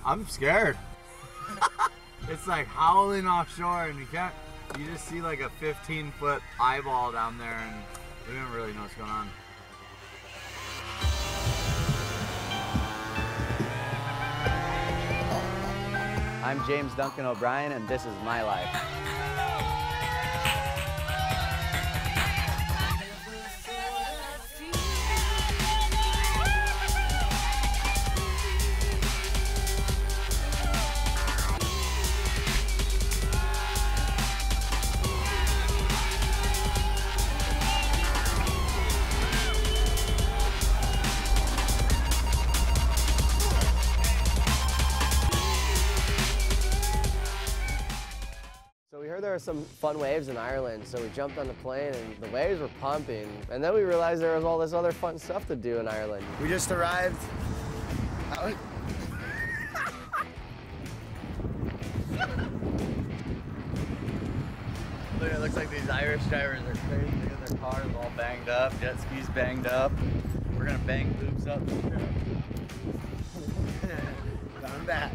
I'm scared. It's like howling offshore, and you just see like a 15-foot eyeball down there, and we don't really know what's going on. I'm James Duncan O'Brien, and this is my life. There were some fun waves in Ireland, so we jumped on the plane and the waves were pumping, and then we realized there was all this other fun stuff to do in Ireland. We just arrived. Look, it looks like these Irish drivers are crazy. Look at their cars all banged up, jet skis banged up. We're gonna bang loops up. Coming back.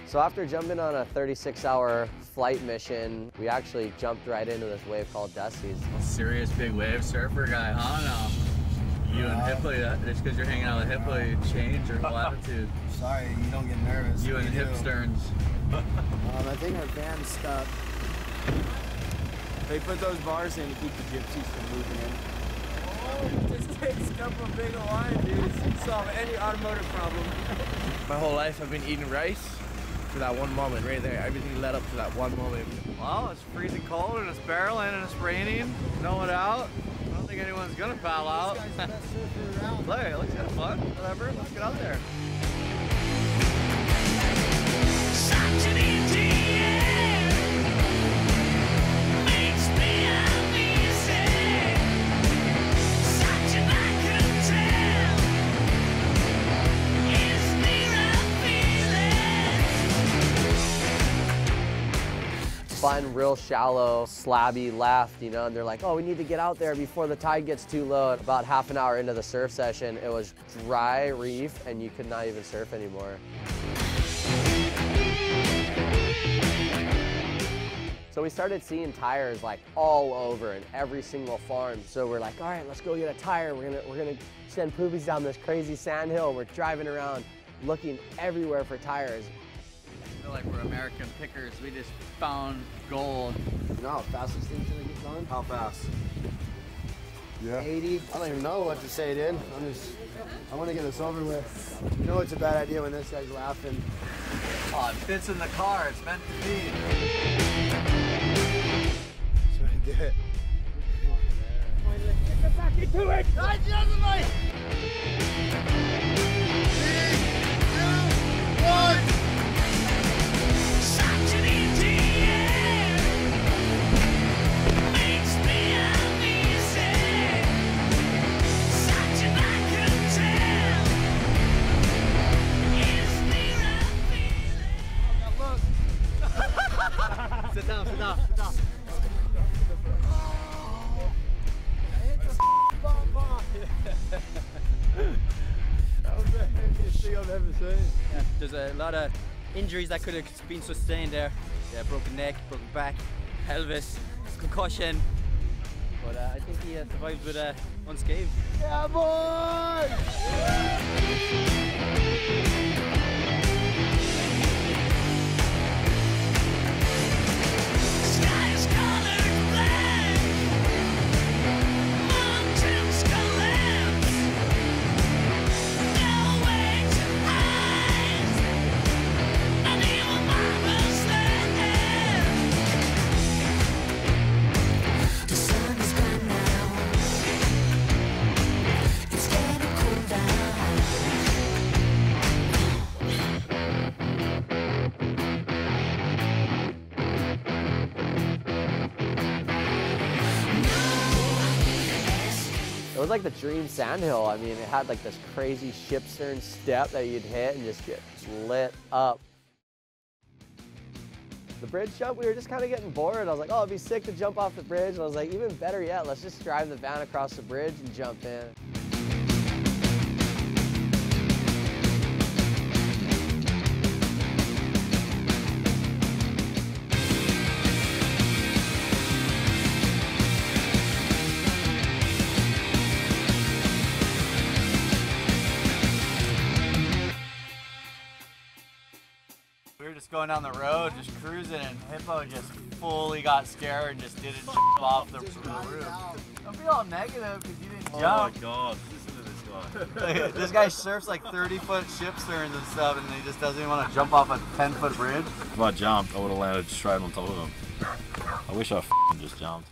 So after jumping on a 36-hour flight mission, we actually jumped right into this wave called Dusty's. Serious big wave surfer guy, huh? No. You and Hippwood, just because you're hanging out with Hippwood, you change your whole attitude. Sorry, you don't get nervous. You and Hipsterns. I think our van's stuck. They put those bars in to keep the gypsies from moving in. Oh, just takes a couple of big line, dude. Solve any automotive problem. My whole life I've been eating rice. For that one moment right there, everything led up to that one moment. Well, it's freezing cold and it's barreling and it's raining. Snowing out. I don't think anyone's gonna foul out. Look, it looks kind of fun. Whatever, let's get out there. Fun, real shallow, slabby left, you know, and they're like, oh, we need to get out there before the tide gets too low. And about half an hour into the surf session, it was dry reef and you could not even surf anymore. So we started seeing tires like all over in every single farm. So we're like, all right, let's go get a tire. We're gonna send poopies down this crazy sand hill. We're driving around looking everywhere for tires. I feel like we're American pickers. We just found gold. You know how fast this thing's gonna get going? How fast? Yeah. 80. I don't even know what to say, dude. I want to get this over with. You know it's a bad idea when this guy's laughing. Oh, it fits in the car. It's meant to be. That's what I did. Get back into it! Guys, the other way! 3, 2, 1! Sit down, sit down, sit down. That was the heaviest thing I've ever seen. Yeah, there's a lot of injuries that could have been sustained there. Yeah, broken neck, broken back, pelvis, concussion. But I think he survived with unscathed. Yeah, boy! It was like the dream sandhill. I mean, it had like this crazy ship stern step that you'd hit and just get lit up. The bridge jump, we were just kind of getting bored. I was like, oh, it'd be sick to jump off the bridge. And I was like, even better yet, let's just drive the van across the bridge and jump in. just going down the road, just cruising, and Hippo just fully got scared and just didn't off the roof. Don't be all negative because you didn't jump. Oh my god, listen to this guy. This guy surfs like 30-foot ship sterns and stuff, and he just doesn't even want to jump off a 10-foot bridge. If I jumped, I would have landed straight on top of him. I wish I f***ing just jumped.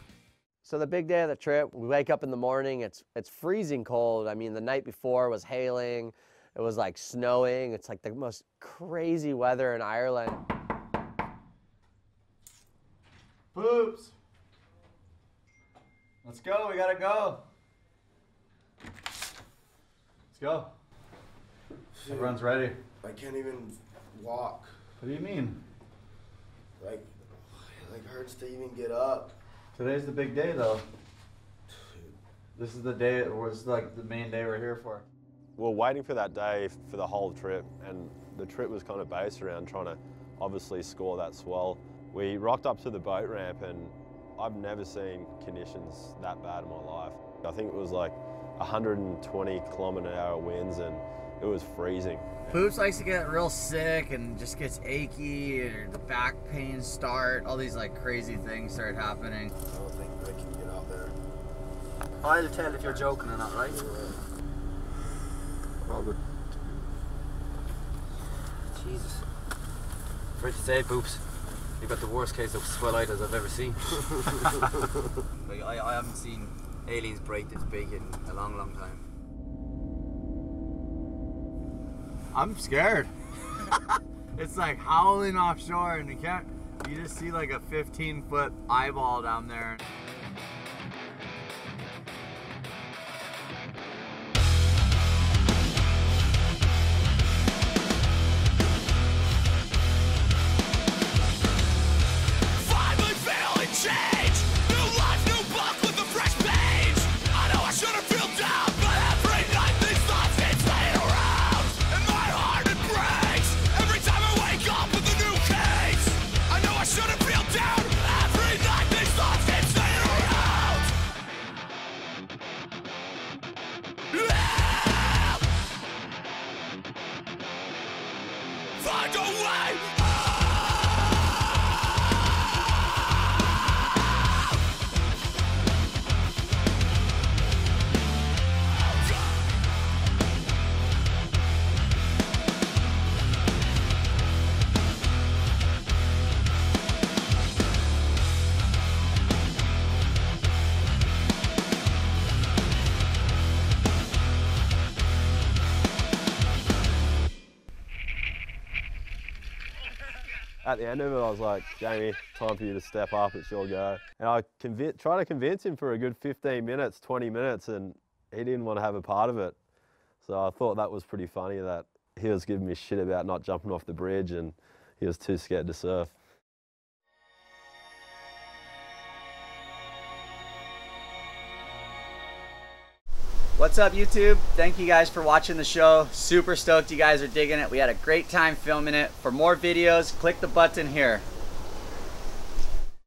So the big day of the trip, we wake up in the morning, it's freezing cold. I mean, the night before was hailing, it was like snowing. It's like the most crazy weather in Ireland. Poops. Let's go, we gotta go. Let's go. Everyone's ready. I can't even walk. What do you mean? Like hurts to even get up. Today's the big day though. This is the day, or it's like the main day we're here for. We're waiting for that day for the whole trip, and the trip was kind of based around trying to obviously score that swell. We rocked up to the boat ramp, and I've never seen conditions that bad in my life. I think it was like 120 km/h winds, and it was freezing. Poops likes to get real sick and just gets achy, or the back pains start, all these like crazy things start happening. I don't think I can get out there. I'll tell if you're joking or not, right? Robert. Jesus. Afraid to say, Poops. You got the worst case of swellitis I've ever seen. Like, I haven't seen aliens break this big in a long, long time. I'm scared. It's like howling offshore, and you just see like a 15-foot eyeball down there. At the end of it, I was like, Jamie, time for you to step up, it's your go. And I tried to convince him for a good 15 minutes, 20 minutes, and he didn't want to have a part of it. So I thought that was pretty funny that he was giving me shit about not jumping off the bridge, and he was too scared to surf. What's up, YouTube? Thank you guys for watching the show. Super stoked you guys are digging it. We had a great time filming it. For more videos, click the button here.